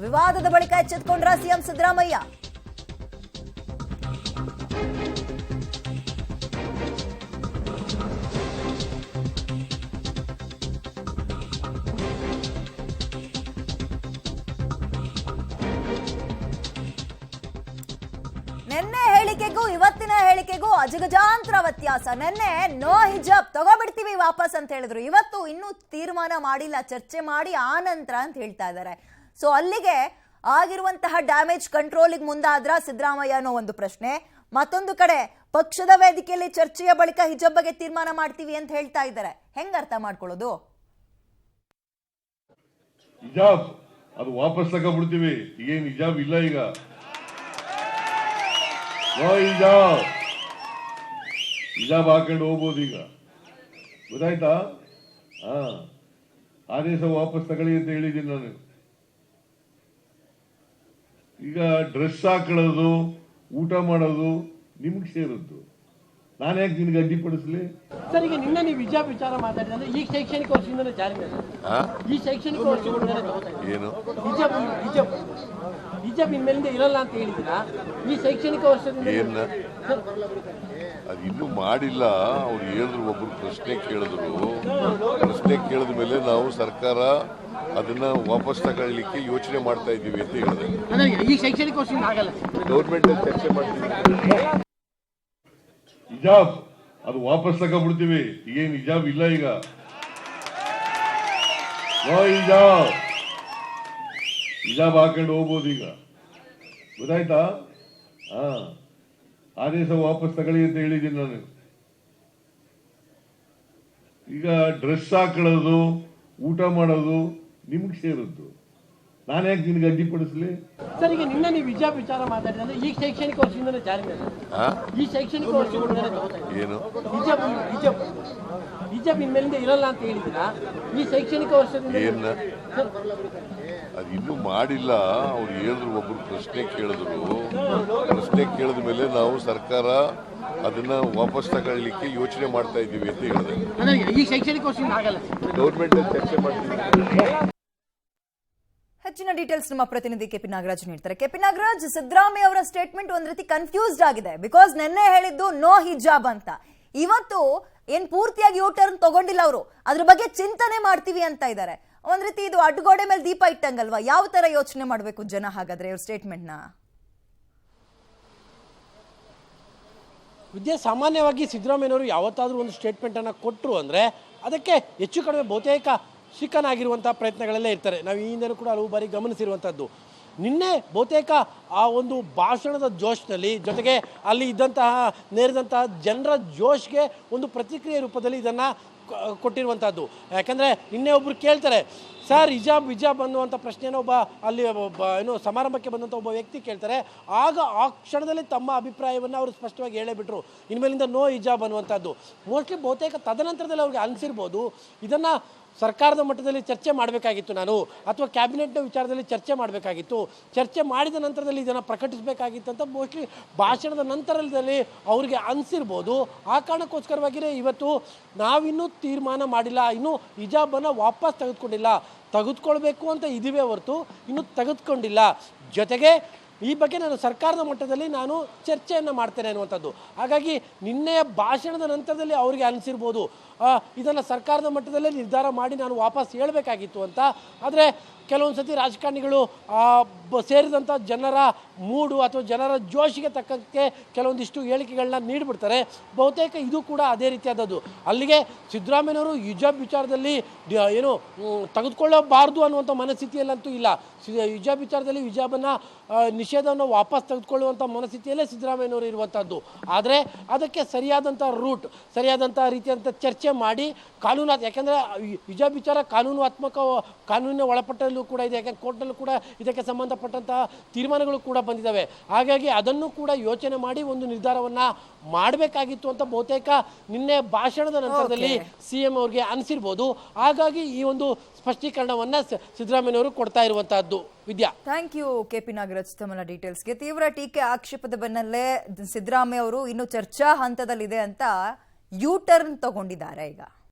ವಿವಾದದ ಬಳಿಕ ಎಚ್ಚೆತ್ತುಕೊಂಡ್ರ ಸಿಎಂ ಸಿದ್ದರಾಮಯ್ಯ. ನಿನ್ನೆ ಹೇಳಿಕೆಗೂ ಇವತ್ತಿನ ಹೇಳಿಕೆಗೂ ಅಜಗಜಾಂತರ ವ್ಯತ್ಯಾಸ. ನಿನ್ನೆ ನೋ ಹಿಜಾಬ್ ತಗೋಬಿಡ್ತೀವಿ ವಾಪಸ್ ಅಂತ ಹೇಳಿದ್ರು, ಇವತ್ತು ಇನ್ನೂ ತೀರ್ಮಾನ ಮಾಡಿಲ್ಲ, ಚರ್ಚೆ ಮಾಡಿ ಆ ನಂತರ ಅಂತ ಹೇಳ್ತಾ ಇದ್ದಾರೆ. ಸೊ ಅಲ್ಲಿಗೆ ಆಗಿರುವಂತಹ ಡ್ಯಾಮೇಜ್ ಕಂಟ್ರೋಲಿಗೆ ಮುಂದಾದ್ರ ಸಿದ್ದರಾಮಯ್ಯ ಅನ್ನೋ ಒಂದು ಪ್ರಶ್ನೆ. ಮತ್ತೊಂದು ಕಡೆ ಪಕ್ಷದ ವೇದಿಕೆಯಲ್ಲಿ ಚರ್ಚೆಯ ಬಳಿಕ ಹಿಜಾಬ್ ಬಗ್ಗೆ ತೀರ್ಮಾನ ಮಾಡ್ತೀವಿ ಅಂತ ಹೇಳ್ತಾ ಇದ್ದಾರೆ. ಹೆಂಗ್ ಅರ್ಥ ಮಾಡ್ಕೊಳ್ಳೋದು? ಹಿಜಾಬ್ ಅದು ವಾಪಸ್ ತಗೊಂಡ್ಬಿಡ್ತೀವಿ, ಏನ್ ಹಿಜಾಬ್ ಇಲ್ಲ, ಈಗ ಹಿಜಾಬ್ ಹಾಕೊಂಡು ಹೋಗ್ಬೋದು, ಈಗ ಗೊತ್ತಾಯ್ತಾ? ಆದೇಶ ವಾಪಸ್ ತಗೊಳ್ಳಿ ಅಂತ ಹೇಳಿದ್ದೀನಿ ನಾನು. ಈಗ ಡ್ರೆಸ್ ಹಾಕೊಳ್ಳೋದು, ಊಟ ಮಾಡೋದು ನಿಮ್ಗೆ ಸೇರದ್ದು, ನಾನು ಯಾಕೆ ನಿನ್ಗೆ ಅಡ್ಡಿಪಡಿಸ್ಲಿ? ಸರ್, ಈಗ ನಿನ್ನೆ ನೀವು ಹಿಜಾಬ್ ವಿಚಾರ ಮಾತಾಡಿದ್ರೆ ಈ ಶೈಕ್ಷಣಿಕ ವರ್ಷದಿಂದಲೇ ಜಾರಿ ಈ ಶೈಕ್ಷಣಿಕ ವರ್ಷದಿಂದಲೇ ಏನು ಹಿಜಾಬ್ ಇನ್ಮೇಲಿಂದ ಇರಲ್ಲ ಅಂತ ಹೇಳಿದ್ದೀರಾ? ಈ ಶೈಕ್ಷಣಿಕ ವರ್ಷದಿಂದ ಅದು ಇನ್ನೂ ಮಾಡಿಲ್ಲ. ಅವ್ರು ಹೇಳಿದ್ರು, ಒಬ್ರು ಪ್ರಶ್ನೆ ಕೇಳಿದ ಮೇಲೆ ನಾವು ಸರ್ಕಾರ ಅದನ್ನ ವಾಪಸ್ ತಗೊಳ್ಳಿಕ್ಕೆ ಯೋಚನೆ ಮಾಡ್ತಾ ಇದ್ದೀವಿ ಅಂತ ಹೇಳಿದ್ರೆ ಈ ಶೈಕ್ಷಣಿಕ ವರ್ಷದಿಂದ ಆಗಲ್ಲ, ಗೌರ್ಮೆಂಟ್ ಚರ್ಚೆ ಮಾಡ್ತೀವಿ. ಹಿಜಾಬ್ ಅದು ವಾಪಸ್ ತಗೊಂಡ್ಬಿಡ್ತೀವಿ, ಏನ್ ಹಿಜಾಬ್ ಇಲ್ಲ, ಈಗ ಹಿಜಾಬ್ ಹಾಕೊಂಡು ಹೋಗ್ಬೋದು, ಈಗ ಗೊತ್ತಾಯ್ತಾ? ಆದೇಶ ವಾಪಸ್ ತಗೊಳ್ಳಿ ಅಂತ ಹೇಳಿದ್ದೀನಿ ನಾನು. ಈಗ ಡ್ರೆಸ್ ಹಾಕೊಳ್ಳೋದು, ಊಟ ಮಾಡೋದು ನಿಮ್ಗೆ ಸೇರದ್ದು, ನಾನು ಯಾಕೆ ನಿನ್ಗೆ ಅಡ್ಡಿಪಡಿಸ್ಲಿ? ಸರ್, ಈಗ ನಿನ್ನೆ ನೀವು ಹಿಜಾಬ್ ವಿಚಾರ ಮಾತಾಡಿದ್ರೆ ಈ ಶೈಕ್ಷಣಿಕ ವರ್ಷದಿಂದಲೇ ಜಾರಿ ಈ ಶೈಕ್ಷಣಿಕ ವರ್ಷದಿಂದಲೇ ಏನು ಹಿಜಾಬ್ ಇನ್ಮೇಲಿಂದ ಇರಲ್ಲ ಅಂತ ಹೇಳಿದ್ದೀರಾ? ಈ ಶೈಕ್ಷಣಿಕ ವರ್ಷದಿಂದ ಅದು ಇನ್ನೂ ಮಾಡಿಲ್ಲ. ಅವ್ರು ಹೇಳಿದ್ರು, ಒಬ್ರು ಪ್ರಶ್ನೆ ಕೇಳಿದ ಮೇಲೆ ನಾವು ಸರ್ಕಾರ ಅದನ್ನ ವಾಪಸ್ ತಗೊಳ್ಳಿಕ್ಕೆ ಯೋಚನೆ ಮಾಡ್ತಾ ಇದ್ದೀವಿ ಅಂತ ಹೇಳಿದ್ರೆ ಈ ಶೈಕ್ಷಣಿಕ ವರ್ಷದಿಂದ ಆಗಲ್ಲ, ಗೌರ್ಮೆಂಟ್ ಚರ್ಚೆ ಮಾಡ್ತೀವಿ. ಹೆಚ್ಚಿನ ಡೀಟೇಲ್ಸ್ ನಮ್ಮ ಪ್ರತಿನಿಧಿ ಕೆಪಿ ನಾಗರಾಜ್ ನೀಡ್ತಾರೆ. ಕೆಪಿ ನಾಗರಾಜ್, ಸಿದ್ದರಾಮಯ್ಯ ಅವರ ಸ್ಟೇಟ್ಮೆಂಟ್ ಒಂದ್ ರೀತಿ ಕನ್ಫ್ಯೂಸ್ಡ್ ಆಗಿದೆ. ಬಿಕಾಸ್ ನಿನ್ನೆ ಹೇಳಿದ್ದು ನೋ ಹಿಜಾಬ್ ಅಂತ, ಇವತ್ತು ಏನ್ ಪೂರ್ತಿಯಾಗಿ ಯೂ ಟರ್ನ್ ತಗೊಂಡಿಲ್ಲ, ಅವರು ಅದ್ರ ಬಗ್ಗೆ ಚಿಂತನೆ ಮಾಡ್ತೀವಿ ಅಂತ ಇದ್ದಾರೆ. ಒಂದ್ ರೀತಿ ಇದು ಅಡ್ಗೋಡೆ ಮೇಲೆ ದೀಪ ಇಟ್ಟಂಗಲ್ವಾ? ಯಾವ ತರ ಯೋಚನೆ ಮಾಡ್ಬೇಕು ಜನ ಹಾಗಾದ್ರೆ ಇವ್ರ ಸ್ಟೇಟ್ಮೆಂಟ್ ನ? ಸಾಮಾನ್ಯವಾಗಿ ಸಿದ್ದರಾಮಯ್ಯನವರು ಯಾವತ್ತಾದ್ರೂ ಒಂದು ಸ್ಟೇಟ್ಮೆಂಟ್ ಅನ್ನ ಕೊಟ್ಟರು ಅಂದ್ರೆ ಅದಕ್ಕೆ ಹೆಚ್ಚು ಕಡಿಮೆ ಬಹುತೇಕ ಶಿಖನಾಗಿರುವಂತಹ ಪ್ರಯತ್ನಗಳಲ್ಲೇ ಇರ್ತಾರೆ. ನಾವು ಈ ಹಿಂದೆ ಕೂಡ ಹಲವು ಬಾರಿ ಗಮನಿಸಿರುವಂಥದ್ದು. ನಿನ್ನೆ ಬಹುತೇಕ ಆ ಒಂದು ಭಾಷಣದ ಜೋಶ್ನಲ್ಲಿ, ಜೊತೆಗೆ ಅಲ್ಲಿ ಇದ್ದಂತಹ ನೇರಿದಂತಹ ಜನರ ಜೋಶ್ಗೆ ಒಂದು ಪ್ರತಿಕ್ರಿಯೆ ರೂಪದಲ್ಲಿ ಇದನ್ನು ಕೊಟ್ಟಿರುವಂಥದ್ದು. ಯಾಕಂದರೆ ನಿನ್ನೆ ಒಬ್ಬರು ಕೇಳ್ತಾರೆ, ಸರ್ ಹಿಜಾಬ್ ಅನ್ನುವಂಥ ಪ್ರಶ್ನೆಯನ್ನು ಅಲ್ಲಿ ಸಮಾರಂಭಕ್ಕೆ ಬಂದಂಥ ಒಬ್ಬ ವ್ಯಕ್ತಿ ಕೇಳ್ತಾರೆ. ಆಗ ಆ ಕ್ಷಣದಲ್ಲಿ ತಮ್ಮ ಅಭಿಪ್ರಾಯವನ್ನು ಅವರು ಸ್ಪಷ್ಟವಾಗಿ ಹೇಳೇಬಿಟ್ರು, ಇನ್ಮೇಲಿಂದ ನೋ ಹಿಜಾಬ್ ಅನ್ನುವಂಥದ್ದು. ಮೋಸ್ಟ್ಲಿ ಬಹುತೇಕ ತದನಂತರದಲ್ಲಿ ಅವ್ರಿಗೆ ಅನಿಸಿರ್ಬೋದು, ಇದನ್ನು ಸರ್ಕಾರದ ಮಟ್ಟದಲ್ಲಿ ಚರ್ಚೆ ಮಾಡಬೇಕಾಗಿತ್ತು ನಾನು, ಅಥವಾ ಕ್ಯಾಬಿನೆಟ್ನ ವಿಚಾರದಲ್ಲಿ ಚರ್ಚೆ ಮಾಡಬೇಕಾಗಿತ್ತು, ಚರ್ಚೆ ಮಾಡಿದ ನಂತರದಲ್ಲಿ ಇದನ್ನು ಪ್ರಕಟಿಸಬೇಕಾಗಿತ್ತು ಅಂತ ಮೋಸ್ಟ್ಲಿ ಭಾಷಣದ ನಂತರದಲ್ಲಿ ಅವರಿಗೆ ಅನಿಸಿರ್ಬೋದು. ಆ ಕಾರಣಕ್ಕೋಸ್ಕರವಾಗಿಯೇ ಇವತ್ತು ನಾವಿನ್ನೂ ತೀರ್ಮಾನ ಮಾಡಿಲ್ಲ, ಇನ್ನೂ ಹಿಜಾಬನ್ನು ವಾಪಸ್ ತೆಗೆದುಕೊಳ್ಬೇಕು ಅಂತ ಇದ್ದೀವೇ ಹೊರತು ಇನ್ನೂ ತೆಗೆದುಕೊಂಡಿಲ್ಲ. ಜೊತೆಗೆ ಈ ಬಗ್ಗೆ ನಾನು ಸರ್ಕಾರದ ಮಟ್ಟದಲ್ಲಿ ನಾನು ಚರ್ಚೆಯನ್ನು ಮಾಡ್ತೇನೆ ಅನ್ನುವಂಥದ್ದು. ಹಾಗಾಗಿ ನಿನ್ನೆಯ ಭಾಷಣದ ನಂತರದಲ್ಲಿ ಅವರಿಗೆ ಅನಿಸಿರ್ಬೋದು, ಇದನ್ನು ಸರ್ಕಾರದ ಮಟ್ಟದಲ್ಲೇ ನಿರ್ಧಾರ ಮಾಡಿ ನಾನು ವಾಪಸ್ ಹೇಳಬೇಕಾಗಿತ್ತು ಅಂತ. ಆದರೆ ಕೆಲವೊಂದು ಸತಿ ರಾಜಕಾರಣಿಗಳು ಸೇರಿದಂಥ ಜನರ ಮೂಡು ಅಥವಾ ಜನರ ಜೋಶಿಗೆ ತಕ್ಕಂತೆ ಕೆಲವೊಂದಿಷ್ಟು ಹೇಳಿಕೆಗಳನ್ನ ನೀಡಿಬಿಡ್ತಾರೆ. ಬಹುತೇಕ ಇದು ಕೂಡ ಅದೇ ರೀತಿಯಾದದ್ದು. ಅಲ್ಲಿಗೆ ಸಿದ್ದರಾಮಯ್ಯನವರು ಹಿಜಾಬ್ ವಿಚಾರದಲ್ಲಿ ಏನು ತೆಗೆದುಕೊಳ್ಳಬಾರ್ದು ಅನ್ನುವಂಥ ಮನಸ್ಥಿತಿಯಲ್ಲಂತೂ ಇಲ್ಲ. ಹಿಜಾಬ್ ವಿಚಾರದಲ್ಲಿ ಹಿಜಾಬನ್ನು ನಿಷೇಧವನ್ನು ವಾಪಸ್ ತೆಗೆದುಕೊಳ್ಳುವಂಥ ಮನಸ್ಥಿತಿಯಲ್ಲೇ ಸಿದ್ದರಾಮಯ್ಯನವರು ಇರುವಂಥದ್ದು. ಆದರೆ ಅದಕ್ಕೆ ಸರಿಯಾದಂಥ ರೂಟ್, ಸರಿಯಾದಂಥ ರೀತಿಯಾದಂಥ ಚರ್ಚೆ ಮಾಡಿ ಯಾಕೆಂದರೆ ಹಿಜಾಬ್ ವಿಚಾರ ಕಾನೂನಿನ ಒಳಪಟ್ಟಲ್ಲೂ ಕೂಡ ಇದೆ. ಯಾಕೆಂದರೆ ಕೋರ್ಟ್ನಲ್ಲೂ ಕೂಡ ಇದಕ್ಕೆ ಸಂಬಂಧಪಟ್ಟಂತಹ ತೀರ್ಮಾನಗಳು ಕೂಡ ಬಂದಿದ್ದಾವೆ. ಹಾಗಾಗಿ ಅದನ್ನು ಕೂಡ ಯೋಚನೆ ಮಾಡಿ ಒಂದು ನಿರ್ಧಾರವನ್ನು ಮಾಡಬೇಕಾಗಿತ್ತು ಅಂತ ಬಹುತೇಕ ನಿನ್ನೆ ಭಾಷಣದ ನಂತರದಲ್ಲಿ ಸಿಎಂ ಅವರಿಗೆ ಅನಿಸಿರ್ಬೋದು. ಹಾಗಾಗಿ ಈ ಒಂದು ಸ್ಪಷ್ಟೀಕರಣವನ್ನ ಸಿದ್ದರಾಮಯ್ಯನವರು ಕೊಡ್ತಾ ಇರುವಂತಹದ್ದು. ವಿದ್ಯಾ, ಥ್ಯಾಂಕ್ ಯು ಕೆಪಿ ನಾಗರಾಜ್ ತಮ್ಮ ಡೀಟೇಲ್ಸ್ಗೆ. ತೀವ್ರ ಟೀಕೆ ಆಕ್ಷೇಪದ ಬೆನ್ನಲ್ಲೇ ಸಿದ್ದರಾಮಯ್ಯ ಅವರು ಇನ್ನು ಚರ್ಚಾ ಹಂತದಲ್ಲಿದೆ ಅಂತ ಯೂ ಟರ್ನ್ ತಗೊಂಡಿದ್ದಾರೆ ಈಗ.